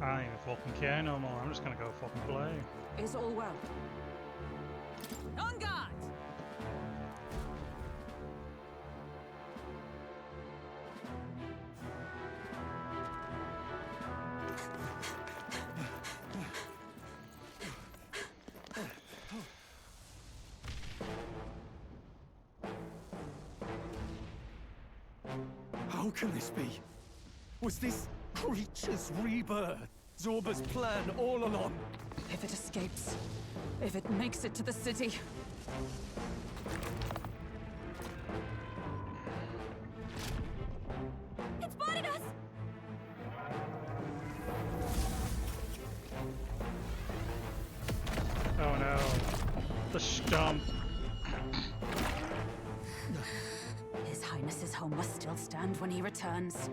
I ain't fucking care no more. I'm just gonna go fucking play. Is all well? On guard! How can this be? Was this creature's rebirth Zorba's plan all along? If it escapes, if it makes it to the city. It spotted us! Oh no. The stump. His Highness's home must still stand when he returns.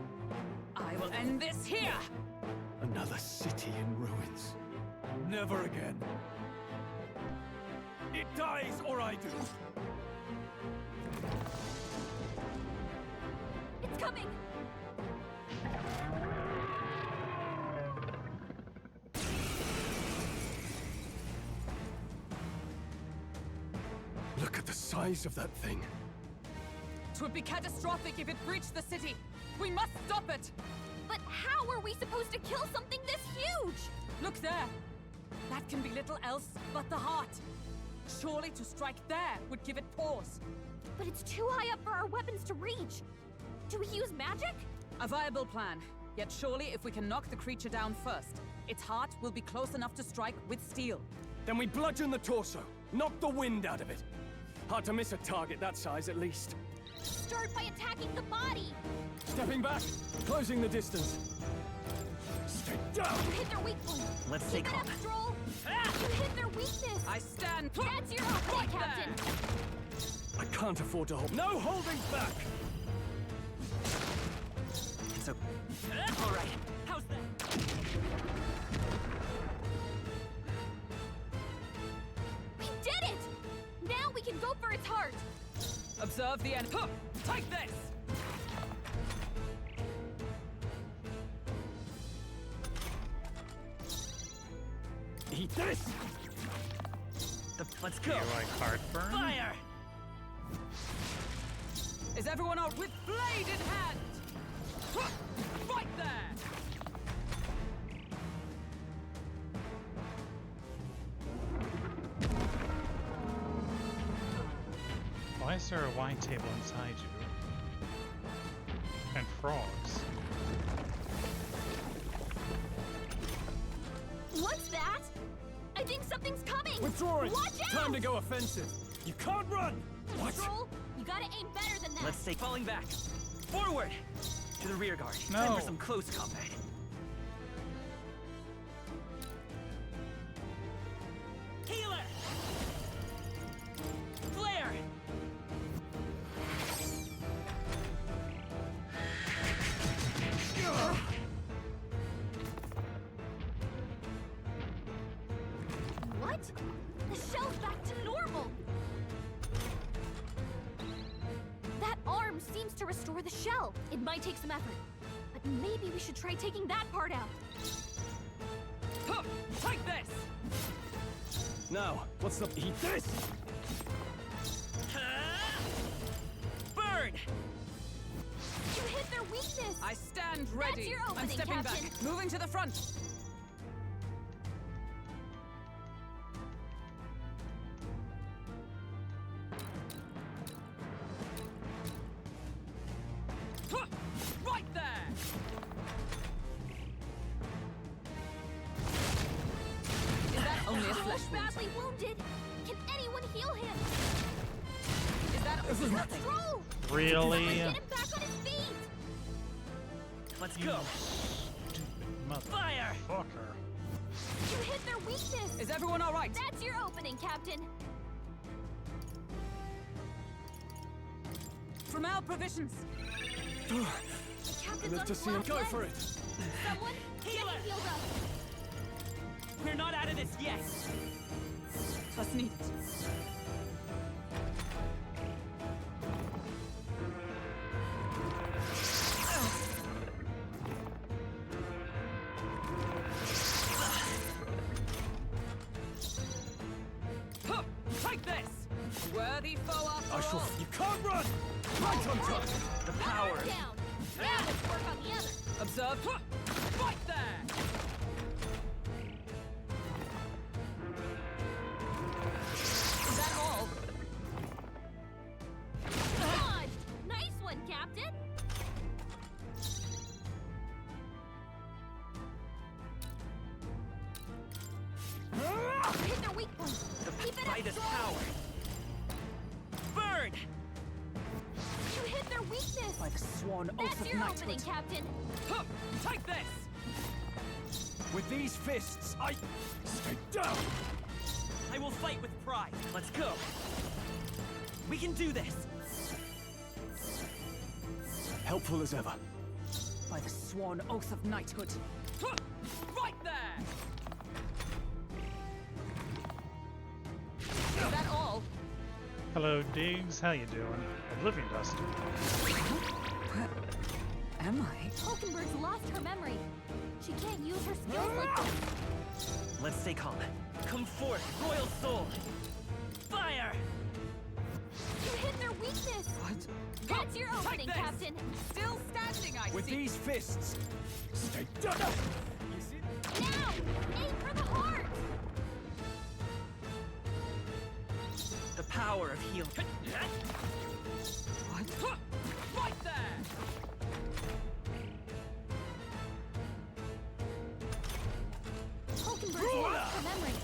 I will end this here! Another city in ruins. Never again. It dies or I do. It's coming! Look at the size of that thing. It would be catastrophic if it breached the city. We must stop it! But how are we supposed to kill something this huge? Look there! That can be little else but the heart. Surely to strike there would give it pause. But it's too high up for our weapons to reach. Do we use magic? A viable plan. Yet surely if we can knock the creature down first, its heart will be close enough to strike with steel. Then we bludgeon the torso. Knock the wind out of it. Hard to miss a target that size at least. Start by attacking the body. Stepping back. Closing the distance. Stay down! You hit their weak point. Let's stay Keep it calm. up, Stroll. You hit their weakness. I stand... That's your opening, Right Captain. there. I can't afford to hold. No holding back! So, all right. How's that? We did it! Now we can go for its heart. Observe the end. Huh! Take this! Eat this! Let's Do go. you like heartburn? Fire! Is everyone out with blade in hand? Huh! Right there! Why is there a wine table inside you? And frogs. What's that? I think something's coming. Withdrawing! Watch out! Time to go offensive. You can't run! What? Stroll, you gotta aim better than that. Let's stay falling back. Forward! To the rear guard. No. Time for some close combat. Healer! Flare! What? The shell's back to normal. That arm seems to restore the shell. It might take some effort, but maybe we should try taking that part out. Huh! Take this! Now, what's the... Eat this! Burn! You hit their weakness. I stand ready. your I'm opening, stepping Captain. back. Moving to the front. Huh! Right there! Is that only a flesh Stroll's wound? badly wounded. Can anyone heal him? Is that This is nothing. Stroll! Really? Get him back on his feet. Let's go. Fire! Fucker. You hit their weakness. Is everyone all right? That's your opening, Captain. From our provisions. The captain's Enough on to see him last go legs. for it. Someone get him Healer! healed up. We're not out of this yet. Was nicht. shall. You can't run! Right on top! The power. Down. Now let's work on the other. Observe. Right there! Is that all? Dodged. Nice one, Captain. Hit their weak point. Keep it By up, this Joel. power. Burn! You hit their weakness. By the sworn oath That's of your opening, knighthood. Captain. Huh, take this! With these fists, I... Stay down! I will fight with pride. Let's go. We can do this. Helpful as ever. By the sworn oath of knighthood. Huh, right there! Is that all? Hello, Diggs. How you doing? Oblivion Dust. Where am I? Hulkenberg's lost her memory. She can't use her skills like this. Let's stay calm. Come forth, royal soul. Fire! You hit their weakness. What? That's your Take opening, this. Captain. Still standing, I With see. these fists, stay down! You see? Now, aim for the heart. The power of healing. What? Huh, right there! Hulkenberg's lost her memory.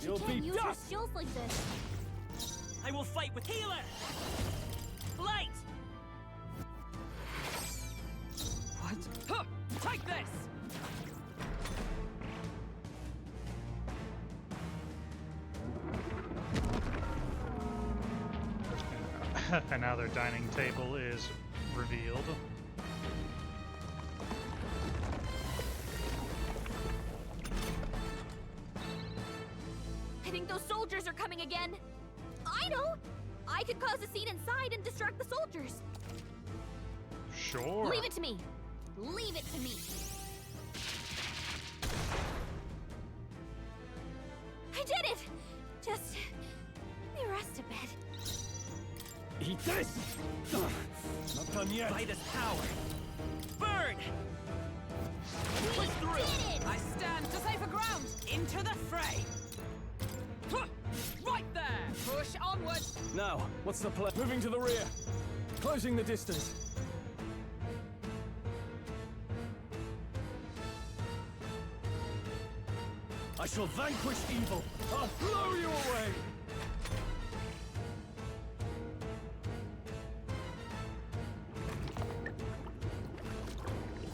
She You'll can't be use her dust. skills like this. I will fight with healer. Light! What? Huh, take this! And now their dining table is revealed. I think those soldiers are coming again. I know. I could cause a scene inside and distract the soldiers. Sure. Leave it to me. Leave it to me. I did it! Just... let me rest a bit. Eat this! Ugh, not done yet. By this power. Burn! We did it! I stand to safer ground! Into the fray! Huh, right there! Push onward! Now, what's the plan? Moving to the rear. Closing the distance. I shall vanquish evil. I'll blow you away.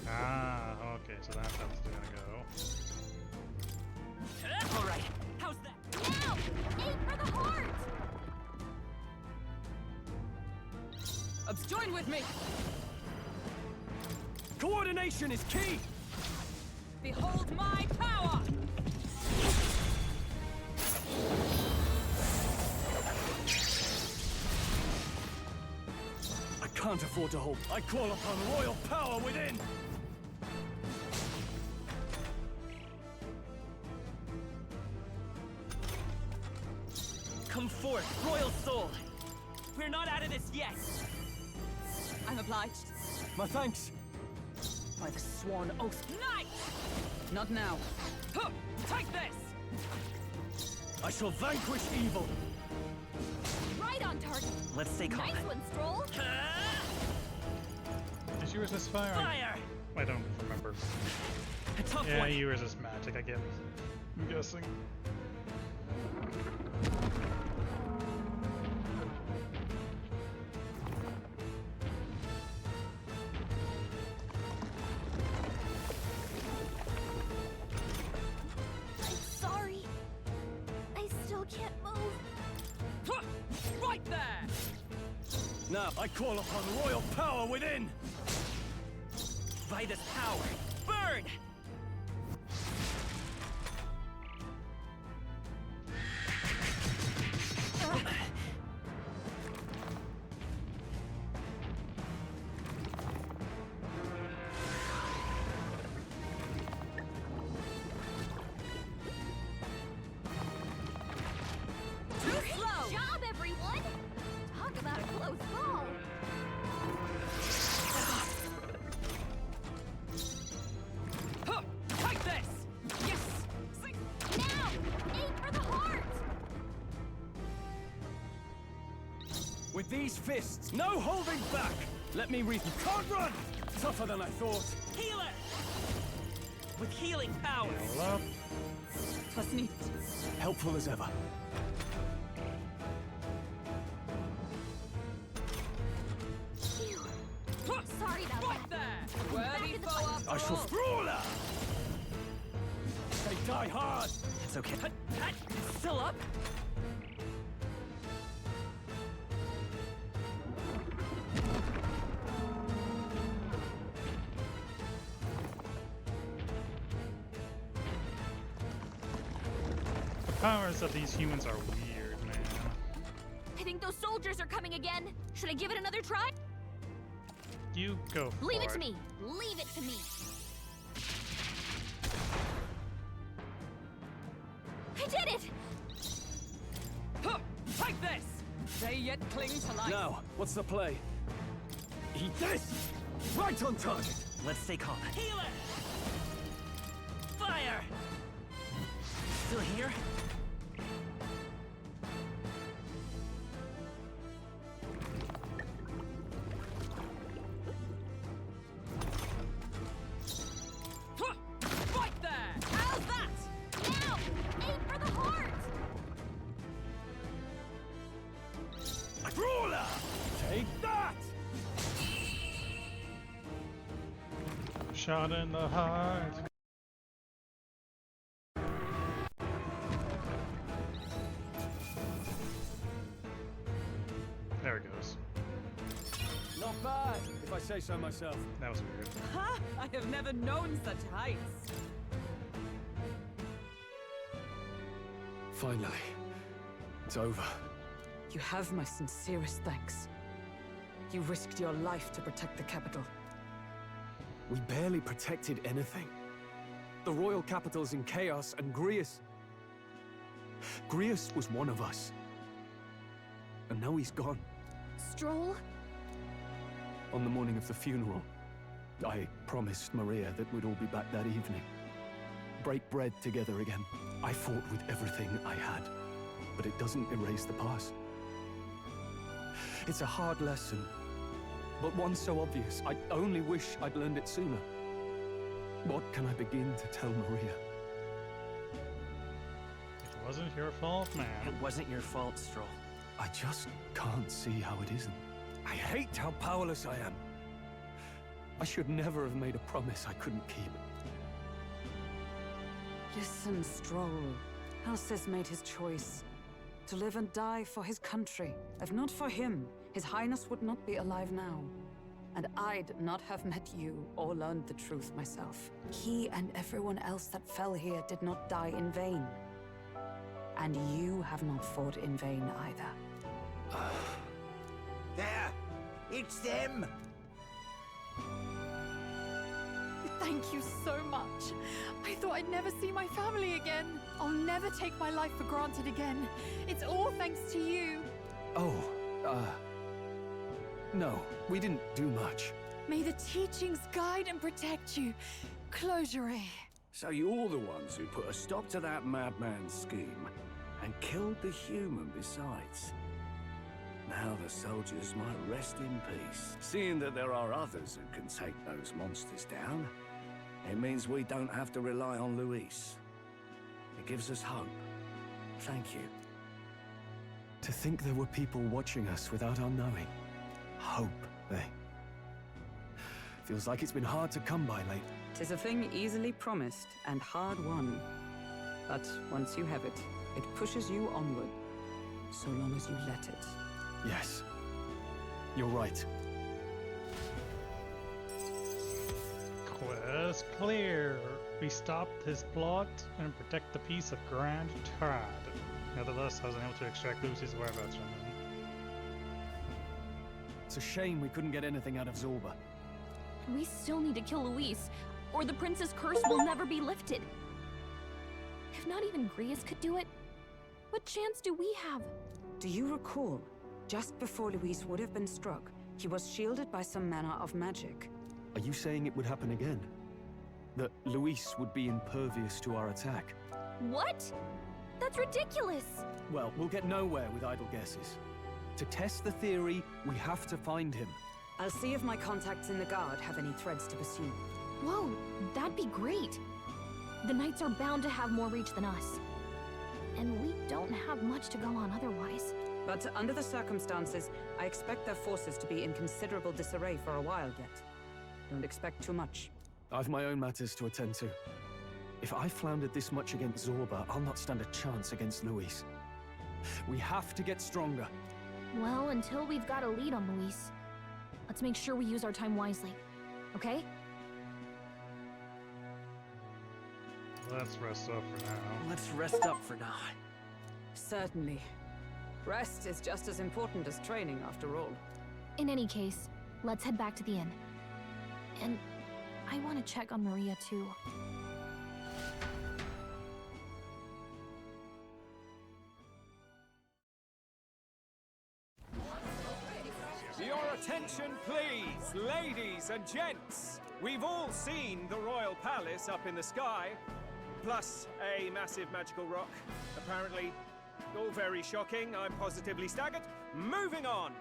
Ah, okay, so that's how it's gonna go. All right. How's that? Now! Aim for the heart! Join with me! Coordination is key. Behold my power! I can't afford to hold. I call upon royal power within. Come forth, royal soul. We're not out of this yet. I'm obliged. My thanks. By the sworn oath. Knight! Not now. Huh, take this! I shall vanquish evil. Right on target. Let's stay calm. Nice one, Stroll. Did you resist fire? Fire! I don't remember. A tough Yeah, one. you resist magic, I get it. I'm guessing. I'm sorry. I still can't move. Huh, right there! Now, I call upon royal power within. By this power. Burn! Too Great slow! job, everyone! Talk about a With these fists, no holding back! Let me read. You can't run! Tougher than I thought. Healer! With healing powers. Heal up. Was neat. Helpful as ever. Phew. Sorry about Right that. there! Back Worthy in the foe fight. after I shall all. brawler! They die hard! It's okay. Still up? The powers of these humans are weird, man. I think those soldiers are coming again. Should I give it another try? You go for Leave it to me. Leave it to me. I did it! Huh, take this! They yet cling to life. Now, what's the play? Eat this! Right on target! Let's stay calm. Healer! Fire! Still here? Huh, right there! How's that? Now! Aim for the heart! Brawler! Take that! Shot in the heart. There it goes. Not bad, if I say so myself. That was weird. Ha! I have never known such heights. Finally. It's over. You have my sincerest thanks. You risked your life to protect the capital. We barely protected anything. The royal capital's in chaos, and Grius... Grius was one of us. And now he's gone. Stroll? On the morning of the funeral, I promised Maria that we'd all be back that evening. Break bread together again. I fought with everything I had, but it doesn't erase the past. It's a hard lesson, but one so obvious. I only wish I'd learned it sooner. What can I begin to tell Maria? It wasn't your fault, man. It wasn't your fault, Stroll. I just can't see how it isn't. I hate how powerless I am. I should never have made a promise I couldn't keep. Listen, Stroll. Alcest made his choice. To live and die for his country. If not for him, His Highness would not be alive now. And I'd not have met you or learned the truth myself. He and everyone else that fell here did not die in vain. And you have not fought in vain either. There! It's them! Thank you so much. I thought I'd never see my family again. I'll never take my life for granted again. It's all thanks to you. Oh, no, we didn't do much. May the teachings guide and protect you. Closure. So you're the ones who put a stop to that madman's scheme, and killed the human besides. Now the soldiers might rest in peace. Seeing that there are others who can take those monsters down, it means we don't have to rely on Luis. It gives us hope. Thank you. To think there were people watching us without our knowing. Hope, eh? Feels like it's been hard to come by late. 'Tis a thing easily promised and hard won. But once you have it, it pushes you onward, so long as you let it. Yes, you're right. Quest clear. We stopped his plot and protect the peace of Grand Trad. Nevertheless, I was unable to extract Lucy's whereabouts from him. It's a shame we couldn't get anything out of Zorba. We still need to kill Luis, or the prince's curse will never be lifted. If not even Grius could do it, what chance do we have? Do you recall, just before Luis would have been struck, he was shielded by some manner of magic? Are you saying it would happen again? That Luis would be impervious to our attack? What? That's ridiculous! Well, we'll get nowhere with idle guesses. To test the theory, we have to find him. I'll see if my contacts in the Guard have any threads to pursue. Whoa, that'd be great. The Knights are bound to have more reach than us. And we don't have much to go on otherwise. But under the circumstances, I expect their forces to be in considerable disarray for a while yet. Don't expect too much. I've my own matters to attend to. If I floundered this much against Zorba, I'll not stand a chance against Luis. We have to get stronger. Well, until we've got a lead on Luis, let's make sure we use our time wisely. Okay? Let's rest up for now. Let's rest up for now. Certainly. Rest is just as important as training, after all. In any case, let's head back to the inn. And I want to check on Maria, too. Your attention, please, ladies and gents. We've all seen the royal palace up in the sky, plus a massive magical rock. Apparently, all very shocking. I'm positively staggered. Moving on.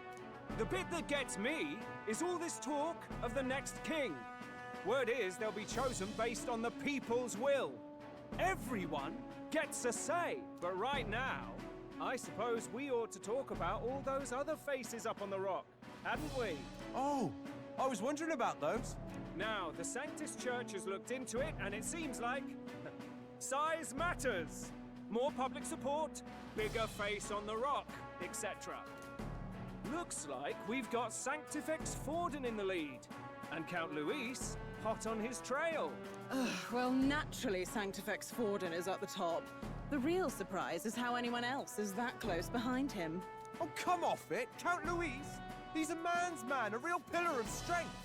The bit that gets me is all this talk of the next king. Word is they'll be chosen based on the people's will. Everyone gets a say, but right now, I suppose we ought to talk about all those other faces up on the rock, hadn't we? Oh, I was wondering about those. Now, the Sanctus Church has looked into it, and it seems like size matters. More public support, bigger face on the rock, etc. Looks like we've got Sanctifex Forden in the lead, and Count Luis hot on his trail. Well, naturally Sanctifex Forden is at the top. The real surprise is how anyone else is that close behind him. Oh, come off it, Count Luis. He's a man's man, a real pillar of strength.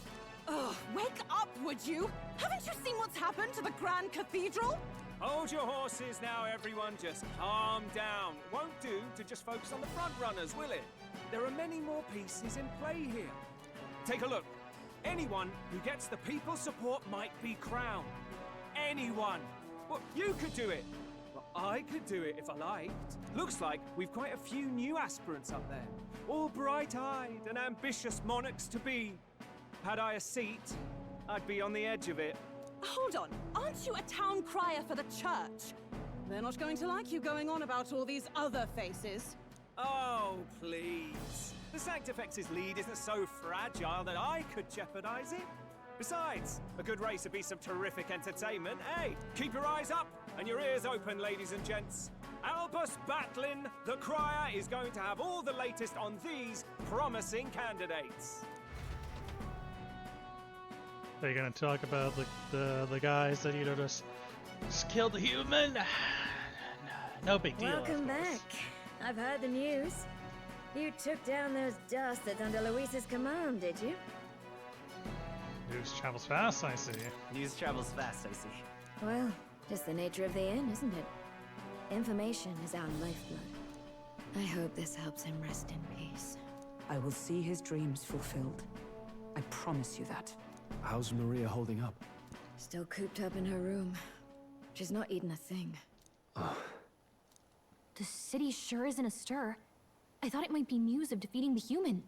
Ugh, wake up, would you? Haven't you seen what's happened to the Grand Cathedral? Hold your horses now, everyone. Just calm down. Won't do to just focus on the front runners, will it? There are many more pieces in play here. Take a look. Anyone who gets the people's support might be crowned. Anyone. Well, you could do it. Well, I could do it if I liked. Looks like we've quite a few new aspirants up there. All bright-eyed and ambitious monarchs to be. Had I a seat, I'd be on the edge of it. Hold on, aren't you a town crier for the church? They're not going to like you going on about all these other faces. Oh, please. The Sanctifex's lead isn't so fragile that I could jeopardize it. Besides, a good race would be some terrific entertainment. Hey, keep your eyes up and your ears open, ladies and gents. Albus Batlin, the crier, is going to have all the latest on these promising candidates. Are you gonna talk about the guys that just killed the human? No big deal. Welcome back. I've heard the news. You took down those dastards under Luis's command, did you? News travels fast, I see. News travels fast, I see. Well, just the nature of the inn, isn't it? Information is our lifeblood. I hope this helps him rest in peace. I will see his dreams fulfilled. I promise you that. How's Maria holding up? Still cooped up in her room. She's not eaten a thing. The city sure isn't astir. I thought it might be news of defeating the human.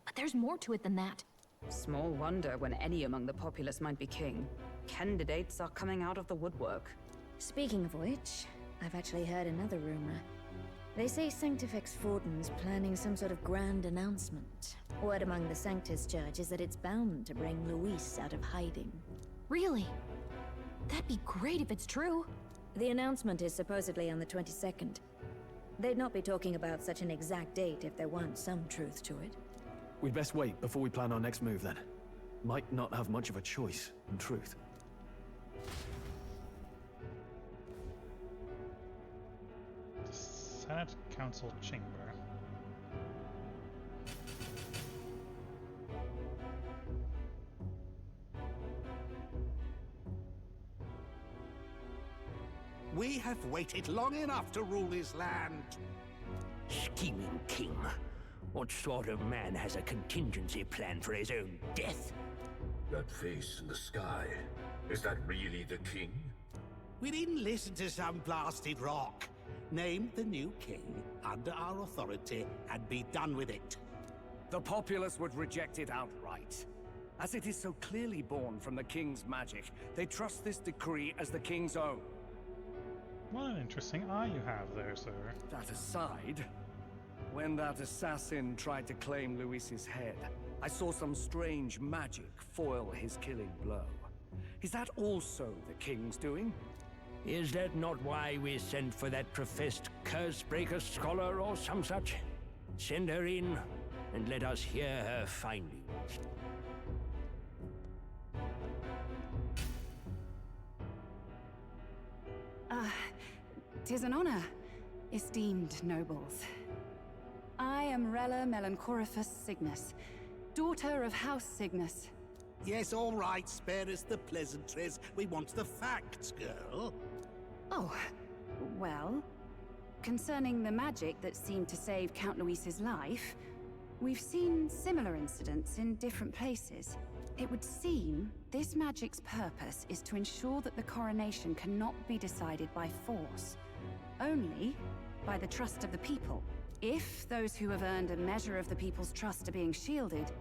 But there's more to it than that. Small wonder when any among the populace might be king. Candidates are coming out of the woodwork. Speaking of which, I've actually heard another rumor. They say Sanctifex Forden's planning some sort of grand announcement. Word among the Sanctus Church is that it's bound to bring Luis out of hiding. Really? That'd be great if it's true. The announcement is supposedly on the 22nd. They'd not be talking about such an exact date if there weren't some truth to it. We'd best wait before we plan our next move then. Might not have much of a choice, in truth. Senate Council Chamber. We have waited long enough to rule his land. Scheming king. What sort of man has a contingency plan for his own death? That face in the sky, is that really the king? We didn't listen to some blasted rock. Name the new king under our authority and be done with it. The populace would reject it outright. As it is so clearly born from the king's magic, they trust this decree as the king's own. What an interesting eye you have there, sir. That aside, when that assassin tried to claim Luis's head, I saw some strange magic foil his killing blow. Is that also the king's doing? Is that not why we sent for that professed curse-breaker scholar or some such? Send her in, and let us hear her findings. Tis an honor, esteemed nobles. I am Rella Melanchorophus Cygnus, daughter of House Cygnus. Yes, all right, spare us the pleasantries. We want the facts, girl. Oh, well, concerning the magic that seemed to save Count Luis's life, we've seen similar incidents in different places. It would seem this magic's purpose is to ensure that the coronation cannot be decided by force, only by the trust of the people. If those who have earned a measure of the people's trust are being shielded,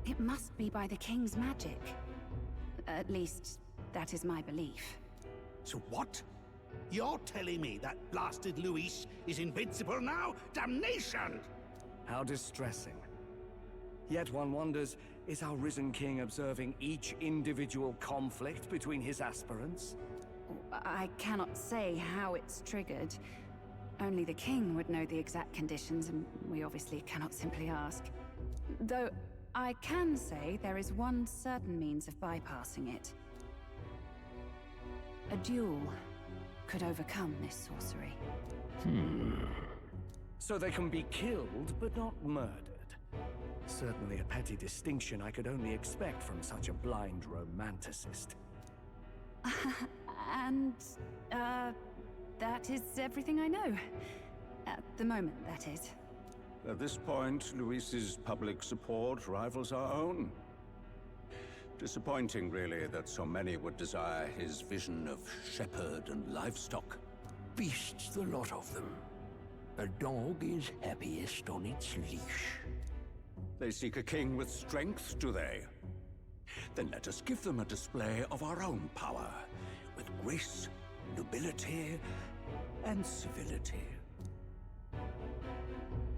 it must be by the king's magic. At least, that is my belief. So what? You're telling me that blasted Luis is invincible now? Damnation! How distressing. Yet one wonders, is our risen king observing each individual conflict between his aspirants? I cannot say how it's triggered. Only the king would know the exact conditions, and we obviously cannot simply ask. Though, I can say there is one certain means of bypassing it. A duel could overcome this sorcery. So they can be killed, but not murdered. Certainly a petty distinction I could only expect from such a blind romanticist. And, that is everything I know. At the moment, that is. At this point, Luis's public support rivals our own. Disappointing, really, that so many would desire his vision of shepherd and livestock. Beasts, the lot of them. A dog is happiest on its leash. They seek a king with strength, do they? Then let us give them a display of our own power, with grace, nobility, and civility.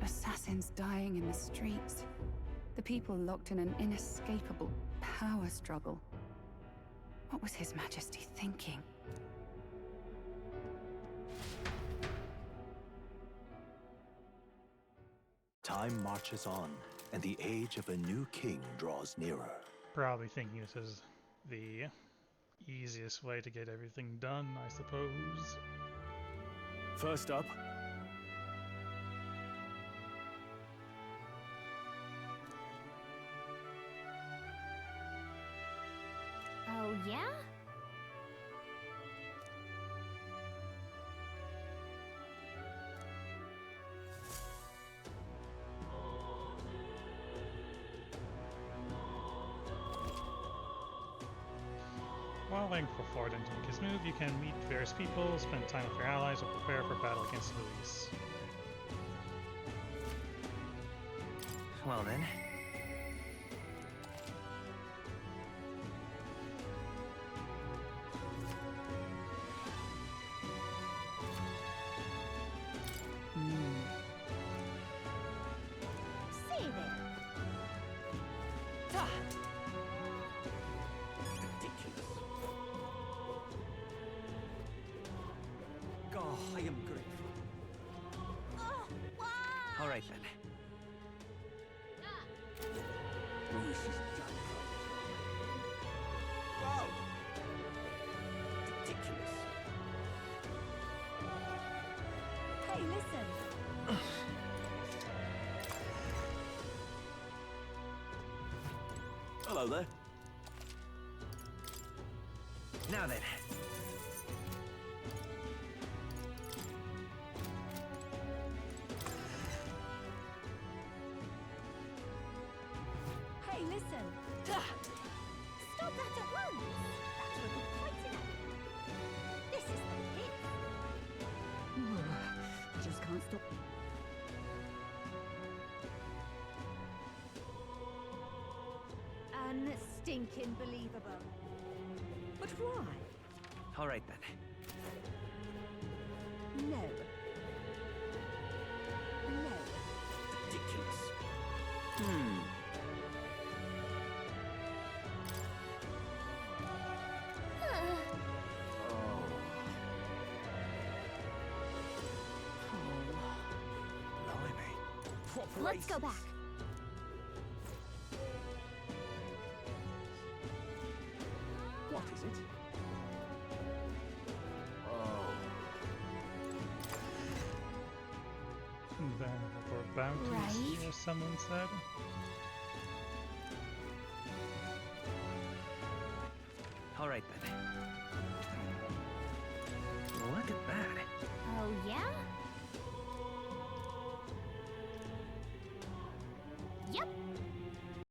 Assassins dying in the streets. The people locked in an inescapable power struggle. What was His Majesty thinking? Time marches on, and the age of a new king draws nearer. Probably thinking this is the easiest way to get everything done, I suppose. First up, Oh, yeah? While waiting for Forden to make his move, you can meet various people, spend time with your allies, or prepare for battle against Luis. Well then. See there. Oh, I am grateful. All right then. Luis is done. Whoa! Ridiculous. Hey, listen. hello there. Now then. Hey, listen. Stop that at once. That's what we're pointing at. This is the hit. stinking believable. But why? All right then. No. No. Ridiculous. Proper Let's go aces. back. What is it? Then for bounties, Right. or someone said. All right then. Look at that.